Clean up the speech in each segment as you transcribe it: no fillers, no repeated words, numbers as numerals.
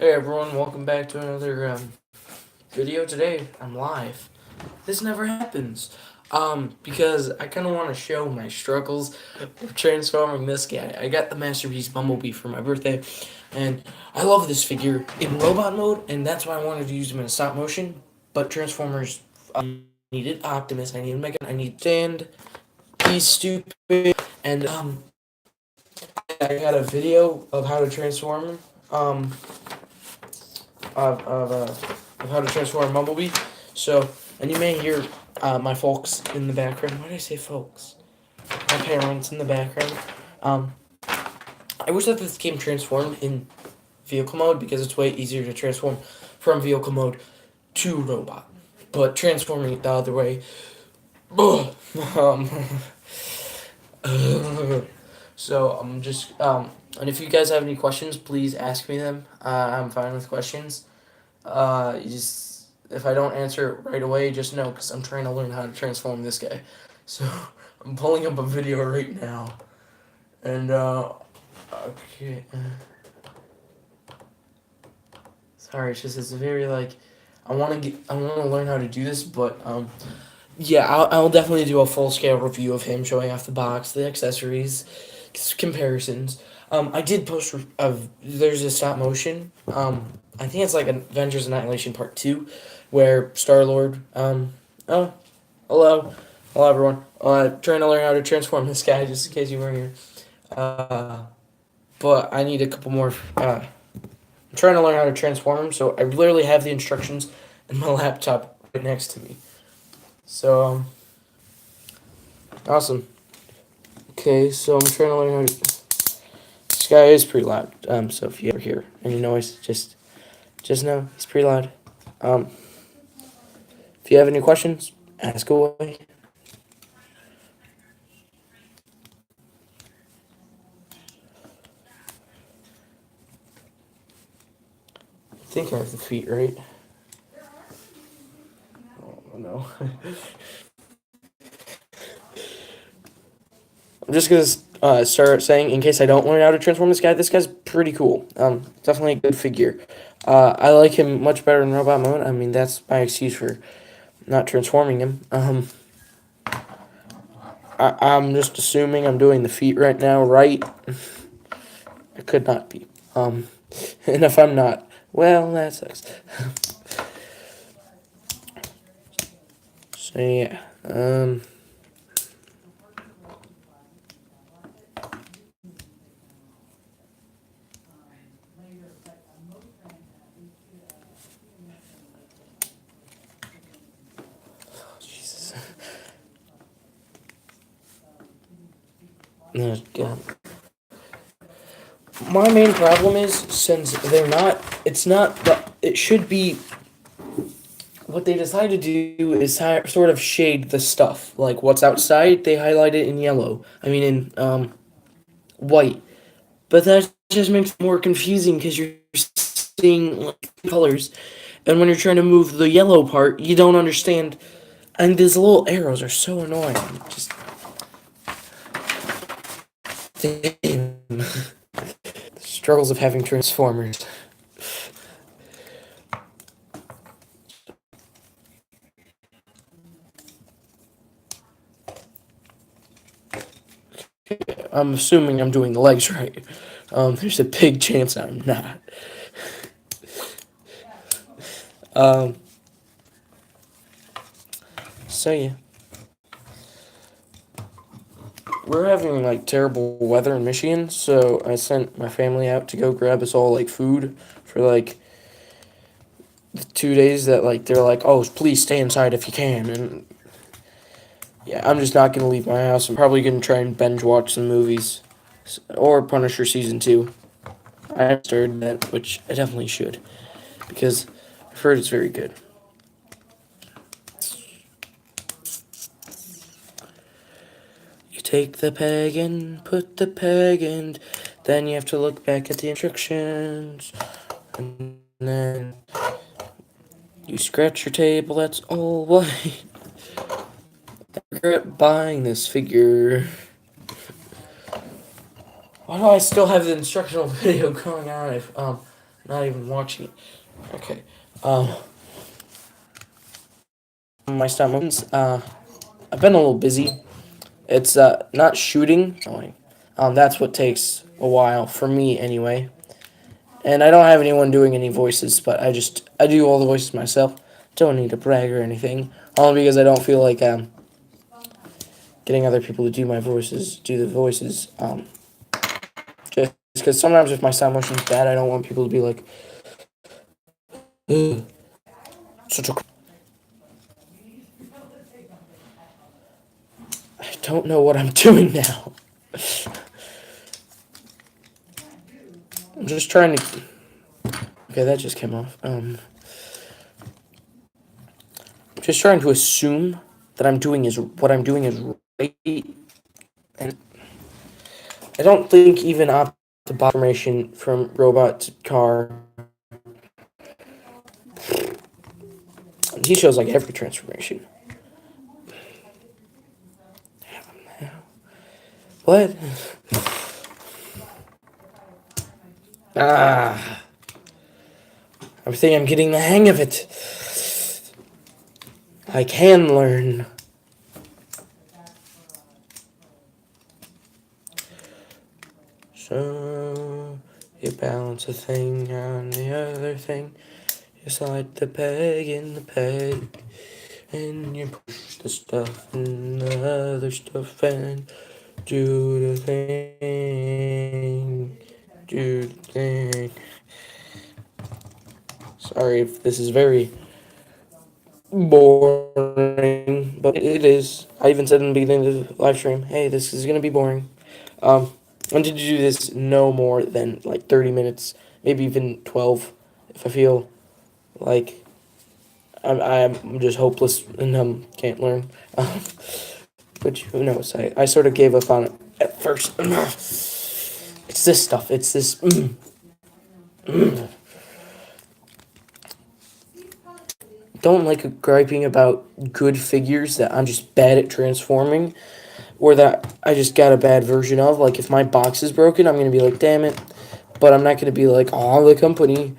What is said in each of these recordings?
Hey everyone, welcome back to another video. Today I'm live. This never happens. Because I kind of want to show my struggles of transforming this guy. I got the Masterpiece Bumblebee for my birthday, and I love this figure in robot mode, and that's why I wanted to use him in stop motion. But Transformers, needed Optimus, I need Mega, I need Stand. He's stupid, and I got a video of how to transform him. Of, of, uh, of how to transform Bumblebee. So, and you may hear my folks in the background. Why did I say folks? My parents in the background. Um, I wish that this game transformed in vehicle mode because it's way easier to transform from vehicle mode to robot. But transforming it the other way, um, so I'm just and if you guys have any questions, please ask me them. I'm fine with questions. You just if I don't answer it right away, just know because I'm trying to learn how to transform this guy. So I'm pulling up a video right now, and okay. Sorry, it's very like I want to learn how to do this, but yeah, I'll definitely do a full scale review of him, showing off the box, the accessories, comparisons. I did post of there's a stop motion. I think it's like Avengers Annihilation Part 2, where Star Lord. Oh, hello, hello everyone. Trying to learn how to transform this guy, just in case you weren't here. Uh, but I need a couple more. I'm trying to learn how to transform him, so I literally have the instructions in my laptop right next to me. So awesome. Okay, so I'm trying to learn how to. This guy is pretty loud. So if you ever hear any noise, just know he's pretty loud. Um, if you have any questions, ask away. I think I have the feet right. Oh no. I'm just gonna start saying, in case I don't learn how to transform this guy's pretty cool. Definitely a good figure. I like him much better in robot mode. I mean, that's my excuse for not transforming him. I'm just assuming I'm doing the feet right now, right? It could not be. And if I'm not, well, that sucks. So yeah. Jesus. Oh, God. My main problem is since they're not. It's not the. It should be. What they decide to do is sort of shade the stuff. Like what's outside, they highlight it in yellow. I mean in white. But that just makes it more confusing because you're seeing like colors, and when you're trying to move the yellow part, you don't understand. And these little arrows are so annoying. Just damn. The struggles of having Transformers. I'm assuming I'm doing the legs right. There's a big chance I'm not. Um, so yeah. We're having like terrible weather in Michigan, so I sent my family out to go grab us all like food for like the 2 days that like they're like, oh, please stay inside if you can. And yeah, I'm just not gonna leave my house. I'm probably gonna try and binge watch some movies or Punisher season 2. I haven't started that, which I definitely should because I've heard it's very good. You take the peg and put the peg in, then you have to look back at the instructions, and then you scratch your table, that's all white. I regret buying this figure. Why do I still have the instructional video going on if Not even watching it. Okay. My stop motions. I've been a little busy. It's not shooting. That's what takes a while for me anyway. And I don't have anyone doing any voices, but I do all the voices myself. Don't need to brag or anything. Only because I don't feel like getting other people to do the voices. Just because sometimes if my stop motion's bad, I don't want people to be like, ugh, such a. I don't know what I'm doing now. I'm just trying to. Okay, that just came off. I'm just trying to assume that what I'm doing is right, and I don't think even the bot formation from robot to car. He shows like every transformation. What? I think I'm getting the hang of it. I can learn. So you balance a thing on the other thing. You slide the peg in the peg, and you push the stuff in the other stuff, and do the thing. Do the thing. Sorry if this is very boring, but it is. I even said in the beginning of the live stream, hey, this is gonna be boring. I wanted to do this no more than like 30 minutes, maybe even 12, if I feel like I'm just hopeless and can't learn. But who knows? I sort of gave up on it at first. It's this stuff. It's this. Don't like griping about good figures that I'm just bad at transforming, or that I just got a bad version of. Like if my box is broken, I'm gonna be like, damn it. But I'm not gonna be like, oh, the company.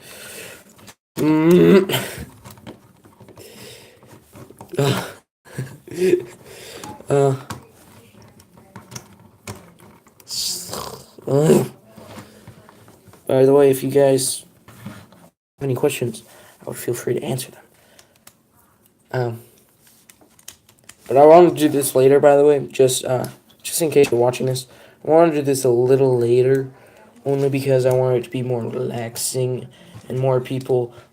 By the way, if you guys have any questions, I would feel free to answer them. But I want to do this later, by the way, just in case you're watching this. I want to do this a little later, only because I want it to be more relaxing and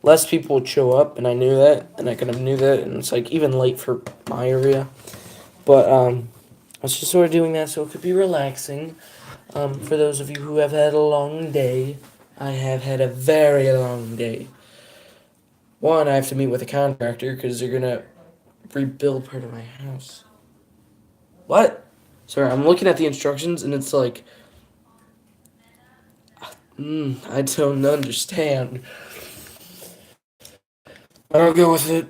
less people would show up, and I knew that, and I kind of knew that, and it's like even late for my area. But I was just sort of doing that so it could be relaxing. For those of you who have had a long day, I have had a very long day. One, I have to meet with a contractor because they're gonna rebuild part of my house. What? Sorry, I'm looking at the instructions and it's like, I don't understand. I'll go with it.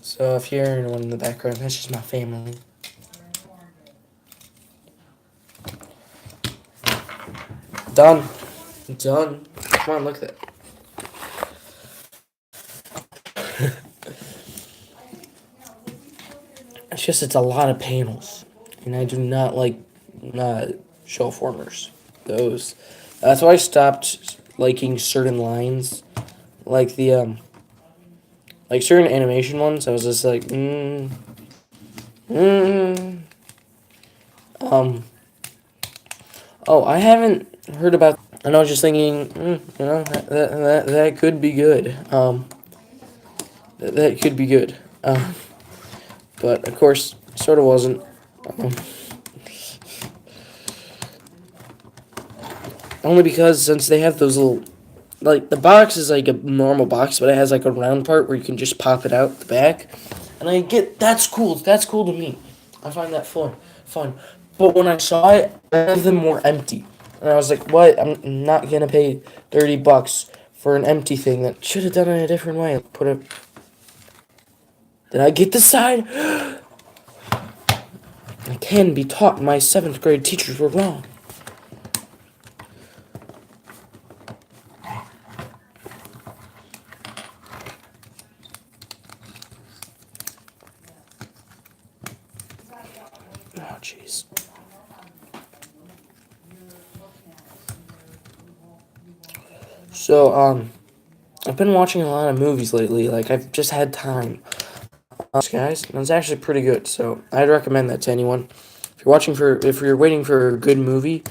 So if you're hearing one in the background, that's just my family. Done. Done. Come on, look at that. It's a lot of panels, and I do not like show formers. That's why I stopped liking certain lines, like the like certain animation ones. I was just like, Oh, I haven't heard about, and I was just thinking, that could be good. That could be good. But of course, sort of wasn't. Only because since they have those little, like the box is like a normal box, but it has like a round part where you can just pop it out the back, and that's cool. That's cool to me. I find that fun. But when I saw it, none of them were empty, and I was like, what? I'm not gonna pay $30 for an empty thing that should have done it a different way. Did I get the side? I can be taught. My 7th grade teachers were wrong. So, I've been watching a lot of movies lately. Like, I've just had time. Guys, and it's actually pretty good. So, I'd recommend that to anyone. If you're waiting for a good movie,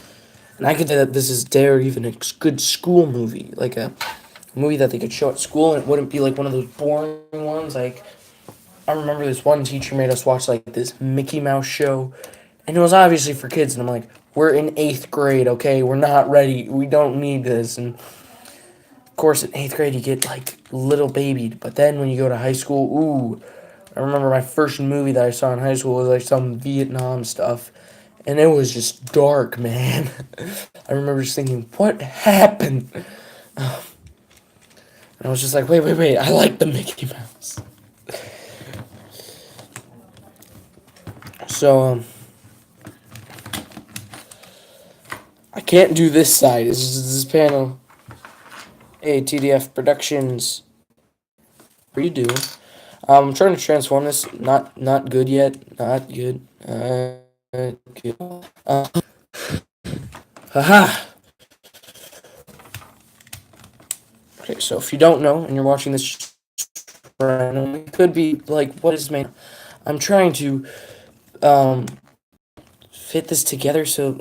and I could say that this is dare even a good school movie, like a movie that they could show at school, and it wouldn't be like one of those boring ones. Like, I remember this one teacher made us watch like this Mickey Mouse show, and it was obviously for kids. And I'm like, we're in 8th grade, okay? We're not ready. We don't need this. And of course, in 8th grade, you get like little babied. But then when you go to high school, ooh, I remember my first movie that I saw in high school was like some Vietnam stuff. And it was just dark, man. I remember just thinking, what happened? And I was just like, wait, I like the Mickey Mouse. So, I can't do this side. It's just this panel. Hey, TDF Productions. What are you doing? I'm trying to transform this. Not good yet. Not good. Good. Haha. Okay, so if you don't know and you're watching this randomly, it could be like, what is man? I'm trying to fit this together. So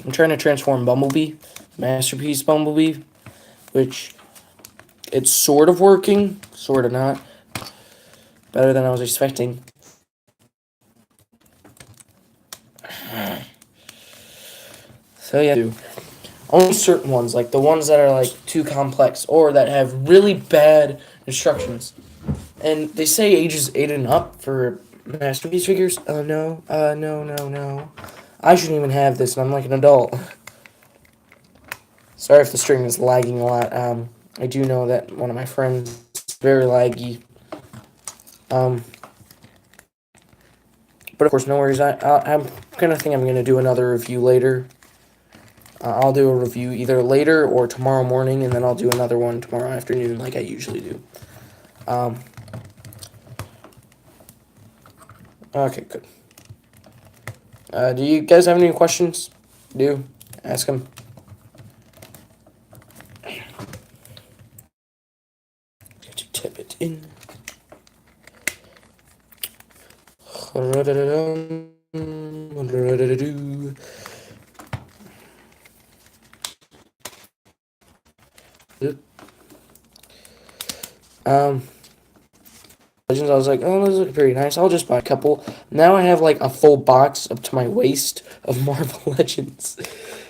I'm trying to transform Bumblebee, Masterpiece Bumblebee, which it's sort of working, sort of not. Better than I was expecting. So yeah, only certain ones, like the ones that are like too complex or that have really bad instructions. And they say ages 8 and up for masterpiece figures. No. I shouldn't even have this, and I'm like an adult. Sorry if the stream is lagging a lot. I do know that one of my friends is very laggy. But of course, no worries. I'm gonna think I'm gonna do another review later. I'll do a review either later or tomorrow morning, and then I'll do another one tomorrow afternoon, like I usually do. Okay, good. Do you guys have any questions? Do ask them. Get to tip it in. Legends, I was like, oh, those look pretty nice. I'll just buy a couple. Now I have like a full box up to my waist of Marvel Legends.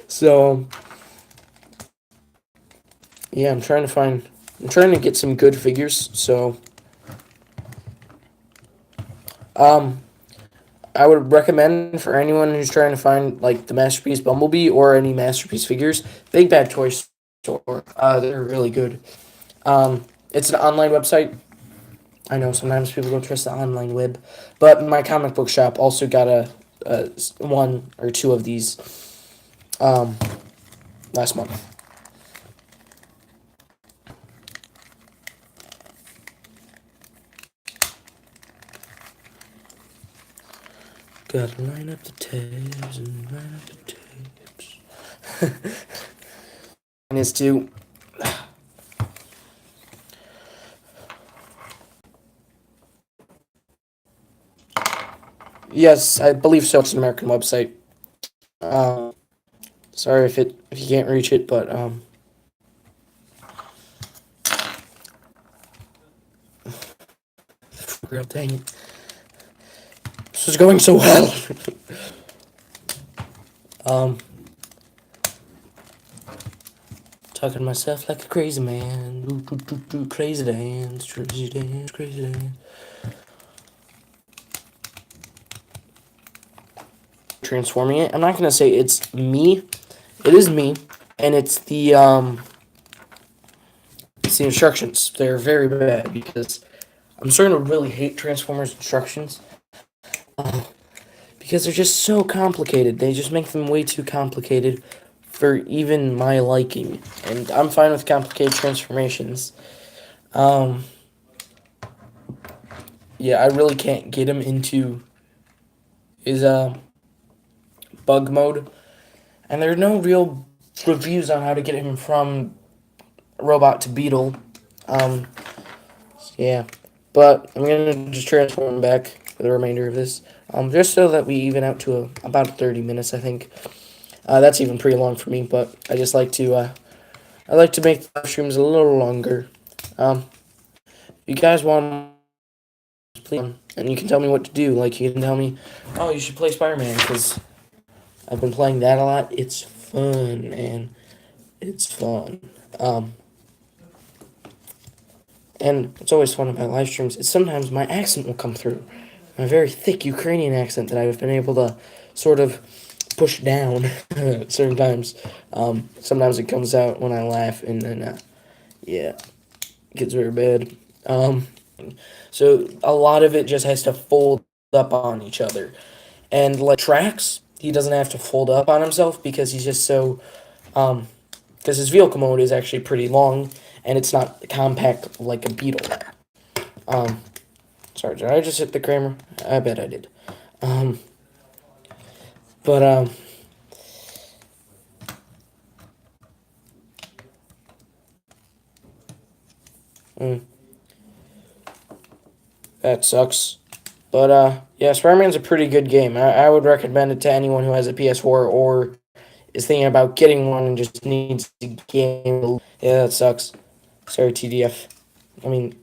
So, yeah, I'm trying to get some good figures. So, I would recommend for anyone who's trying to find like the Masterpiece Bumblebee or any Masterpiece figures, Big Bad Toy Store. They're really good. It's an online website. I know sometimes people don't trust the online web, but my comic book shop also got a one or two of these last month. Gotta line up the tabs and line up the tabs. And it's too. Yes, I believe so. It's an American website. Sorry if you can't reach it, but real dang it. This was going so well. Talking to myself like a crazy man. Crazy dance, crazy dance, crazy dance. Transforming it. I'm not gonna say it's me. It is me, and it's the instructions. They're very bad because I'm starting to really hate Transformers instructions because they're just so complicated. They just make them way too complicated for even my liking, and I'm fine with complicated transformations. Yeah, I really can't get him into his bug mode, and there are no real reviews on how to get him from robot to beetle. Um, yeah, but I'm gonna just transform back for the remainder of this, just so that we even out to about 30 minutes. I think that's even pretty long for me, but I just like to I like to make live streams a little longer. You guys want, please, and you can tell me what to do. Like you can tell me, oh, you should play SpiderMan because I've been playing that a lot. It's fun, man. It's fun. And what's always fun about live streams is sometimes my accent will come through. My very thick Ukrainian accent that I've been able to sort of push down at certain times. Sometimes it comes out when I laugh, and then, yeah, it gets very bad. So a lot of it just has to fold up on each other. And like tracks, he doesn't have to fold up on himself because he's just so, because his vehicle mode is actually pretty long and it's not compact like a beetle. Sorry, did I just hit the camera? I bet I did. But that sucks. But yeah, Spider-Man's a pretty good game. I would recommend it to anyone who has a PS4 or is thinking about getting one and just needs to game. Yeah, that sucks. Sorry, TDF. I mean,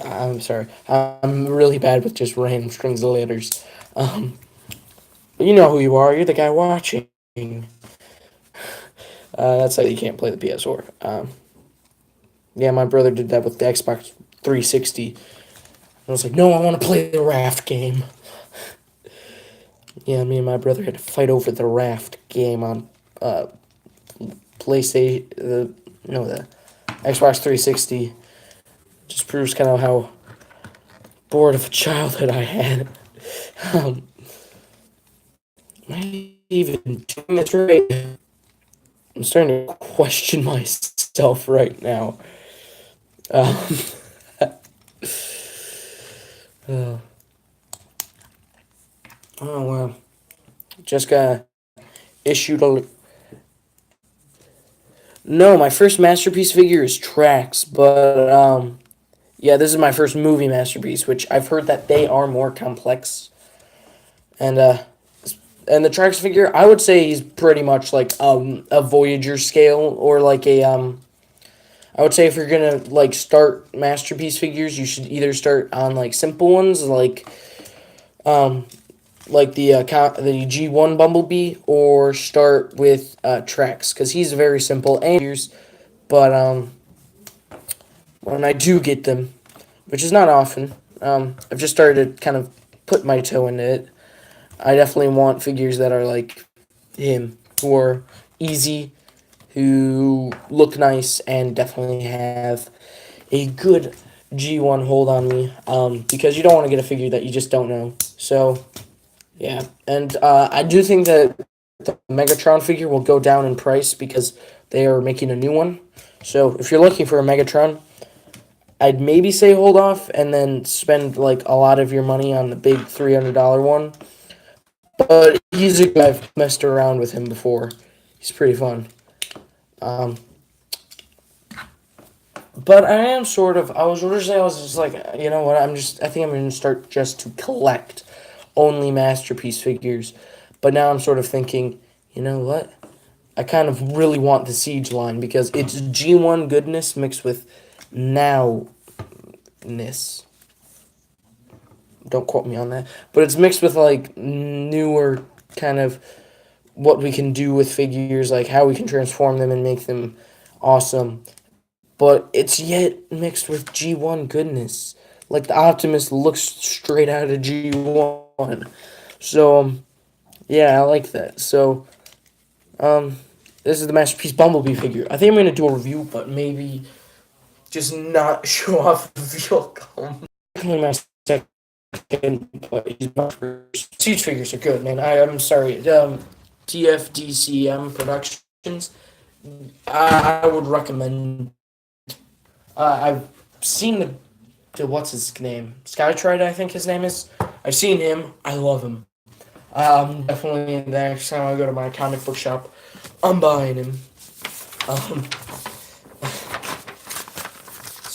I'm sorry. I'm really bad with just random strings of letters. But you know who you are. You're the guy watching. That's how you can't play the PS4. Yeah, my brother did that with the Xbox 360. I was like, no, I want to play the Raft game. Yeah, me and my brother had to fight over the Raft game on PlayStation. The Xbox 360. Just proves kind of how bored of a childhood I had. Am I even doing this right? I'm starting to question myself right now. Oh, wow. Just got issued a. No, my first masterpiece figure is Trax, but yeah, this is my first movie masterpiece, which I've heard that they are more complex. And the Trax figure, I would say he's pretty much like a Voyager scale or like a I would say if you're gonna like start masterpiece figures, you should either start on like simple ones um the G1 Bumblebee or start with Trax because he's very simple and but when I do get them, which is not often, I've just started to kind of put my toe into it. I definitely want figures that are like him, who are easy, who look nice, and definitely have a good G1 hold on me, because you don't want to get a figure that you just don't know. So, yeah. And I do think that the Megatron figure will go down in price because they are making a new one. So, if you're looking for a Megatron, I'd maybe say hold off and then spend like a lot of your money on the big $300 one. But he's a guy. I've messed around with him before. He's pretty fun. But I am sort of. I was originally. I was just like, you know what? I think I'm going to start just to collect only masterpiece figures. But now I'm sort of thinking, you know what? I kind of really want the Siege line because it's G1 goodness mixed with nowness. Don't quote me on that. But it's mixed with like newer kind of what we can do with figures, like how we can transform them and make them awesome. But it's yet mixed with G1 goodness. Like the Optimus looks straight out of G1. So, yeah, I like that. So, this is the Masterpiece Bumblebee figure. I think I'm going to do a review, but maybe just not show off the vehicle. Definitely my second, but he's my first. Siege figures are good, man. I'm sorry. TFDCM Productions. I would recommend. I've seen the what's his name? Skytride, I think his name is. I've seen him. I love him. Definitely the next time I go to my comic book shop, I'm buying him. Um,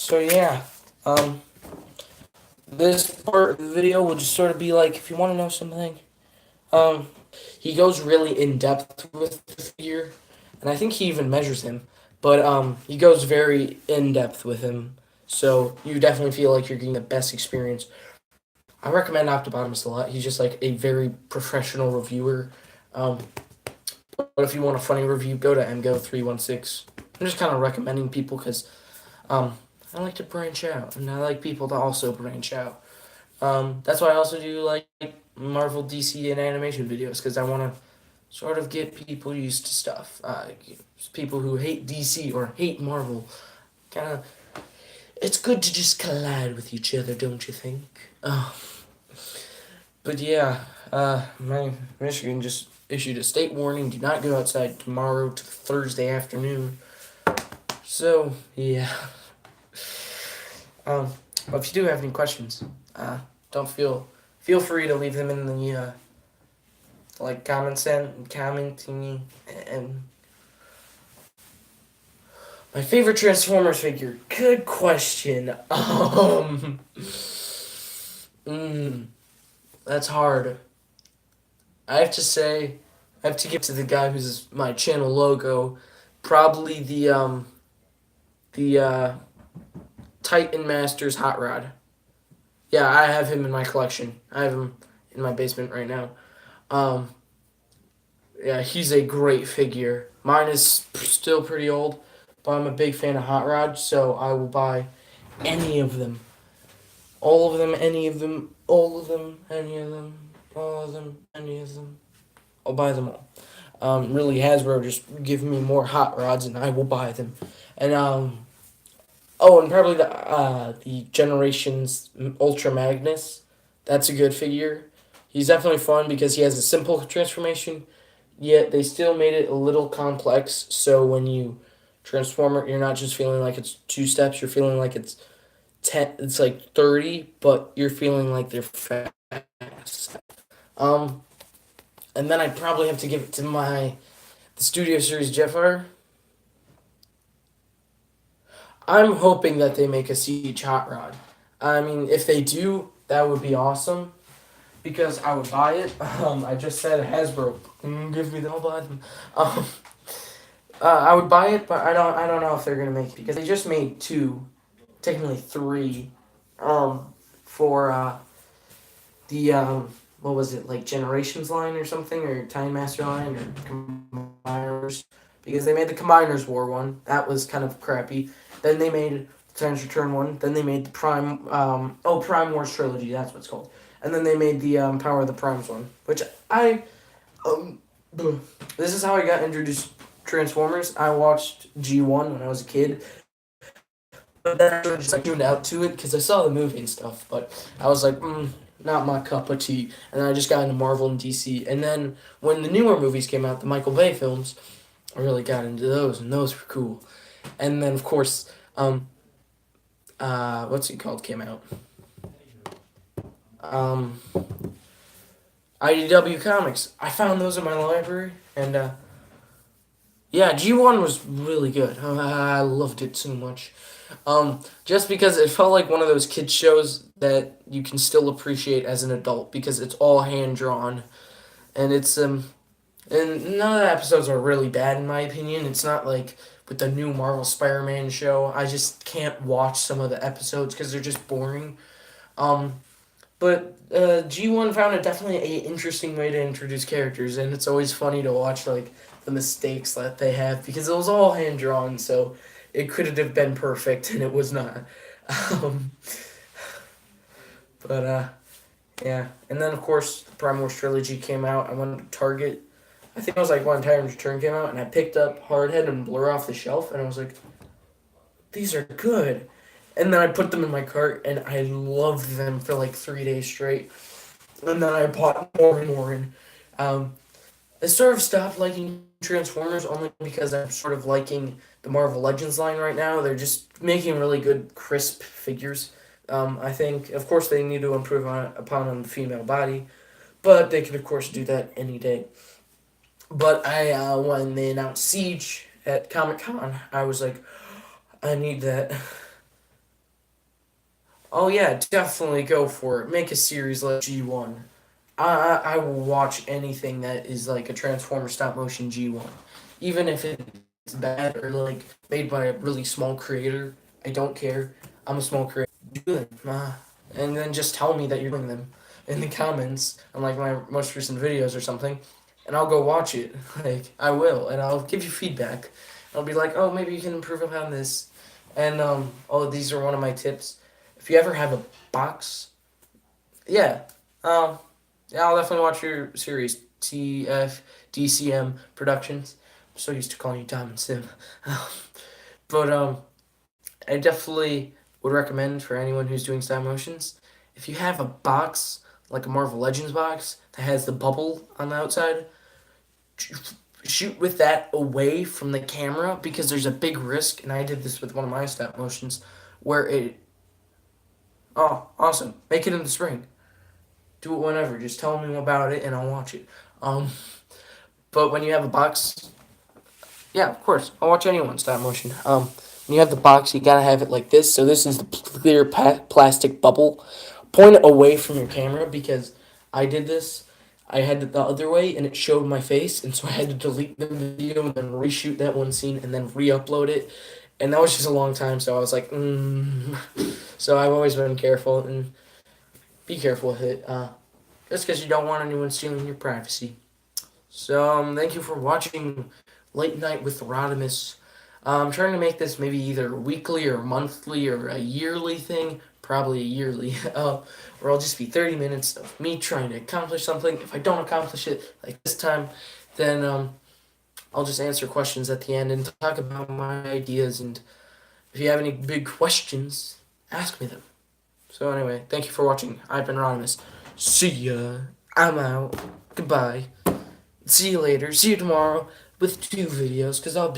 So yeah, um, this part of the video will just sort of be like, if you want to know something, um, he goes really in depth with the figure, and I think he even measures him. But he goes very in depth with him, so you definitely feel like you're getting the best experience. I recommend Octobotanist a lot. He's just like a very professional reviewer. Um, but if you want a funny review, go to mgo316. I'm just kind of recommending people because I like to branch out, and I like people to also branch out. That's why I also do like Marvel, DC, and animation videos because I want to sort of get people used to stuff. People who hate DC or hate Marvel, kind of. It's good to just collide with each other, don't you think? But yeah, Michigan just issued a state warning: do not go outside tomorrow to Thursday afternoon. So yeah. But if you do have any questions, don't feel free to leave them in the like commenting and my favorite Transformers figure. Good question. That's hard. I have to say, I have to give it to the guy who's my channel logo. Probably the Titan Masters Hot Rod. Yeah, I have him in my collection. I have him in my basement right now. Um, yeah, he's a great figure. Mine is still pretty old, but I'm a big fan of Hot Rod, so I will buy any of them. All of them, any of them, all of them, any of them, all of them, any of them. I'll buy them all. Really, Hasbro, just give me more Hot Rods and I will buy them. And oh, and probably the Generations Ultra Magnus. That's a good figure. He's definitely fun because he has a simple transformation, yet they still made it a little complex. So when you transform it, you're not just feeling like it's two steps. You're feeling like it's 10. It's like 30, but you're feeling like they're fast. Um, and then I'd probably have to give it to the Studio Series Jeffar. I'm hoping that they make a Siege Hot Rod. I mean, if they do, that would be awesome because I would buy it. I just said Hasbro, give me them, I'll buy them. I would buy it, but I don't know if they're gonna make it because they just made two, technically three, for the what was it, like Generations line or something, or Time Master line or Combiners, because they made the Combiners War one. That was kind of crappy. Then they made the Titan's Return one. Then they made the Prime Wars trilogy. That's what it's called. And then they made the Power of the Primes one, which this is how I got introduced to Transformers. I watched G1 when I was a kid, but then I just like tuned out to it because I saw the movie and stuff. But I was like, not my cup of tea. And then I just got into Marvel and DC. And then when the newer movies came out, the Michael Bay films, I really got into those, and those were cool. And then of course, what's it called came out. IDW Comics. I found those in my library, and yeah, G1 was really good. I loved it so much. Just because it felt like one of those kids shows that you can still appreciate as an adult because it's all hand drawn, and and none of the episodes are really bad in my opinion. It's not like with the new Marvel SpiderMan show. I just can't watch some of the episodes because they're just boring. But G1 found it definitely a interesting way to introduce characters, and it's always funny to watch like the mistakes that they have because it was all hand drawn, so it could have been perfect and it was not. Um, but yeah, and then of course the Prime Wars trilogy came out. I went to Target. I think it was like when Titan's Return came out, and I picked up Hardhead and Blur off the shelf, and I was like, these are good. And then I put them in my cart, and I loved them for like 3 days straight. And then I bought more and more. And I sort of stopped liking Transformers only because I'm sort of liking the Marvel Legends line right now. They're just making really good, crisp figures. I think, of course, they need to improve upon the female body, but they could, of course, do that any day. But when they announced Siege at Comic Con, I was like, I need that. Oh yeah, definitely go for it. Make a series like G1. I will watch anything that is like a Transformer stop motion G1, even if it's bad or like made by a really small creator. I don't care. I'm a small creator. Do them, and then just tell me that you're doing them in the comments on like my most recent videos or something, and I'll go watch it. Like I will, and I'll give you feedback. I'll be like, oh, maybe you can improve upon this, and oh, these are one of my tips. If you ever have a box, yeah, um, yeah, I'll definitely watch your series, TFDCM Productions. I'm so used to calling you Tom and Sim. But I definitely would recommend for anyone who's doing stop motions, if you have a box, like a Marvel Legends box, that has the bubble on the outside, shoot with that away from the camera because there's a big risk, and I did this with one of my stop motions, where it, oh, awesome, make it in the spring. Do it whenever. Just tell me about it and I'll watch it. Um, but when you have a box, yeah, of course, I'll watch anyone's stop motion. When you have the box, you gotta have it like this. So this is the clear plastic bubble. Point it away from your camera because I did this. I had it the other way and it showed my face, and so I had to delete the video and then reshoot that one scene and then re-upload it. And that was just a long time, so I was like, So I've always been careful and be careful with it. Just because you don't want anyone stealing your privacy. So, thank you for watching Late Night with Rodimus. I'm trying to make this maybe either weekly or monthly or a yearly thing. Probably a yearly. Where I'll just be 30 minutes of me trying to accomplish something. If I don't accomplish it, like this time, then I'll just answer questions at the end and talk about my ideas. And if you have any big questions, ask me them. So anyway, thank you for watching. I've been Rodimus. See ya. I'm out. Goodbye. See you later. See you tomorrow with 2 videos, because I'll be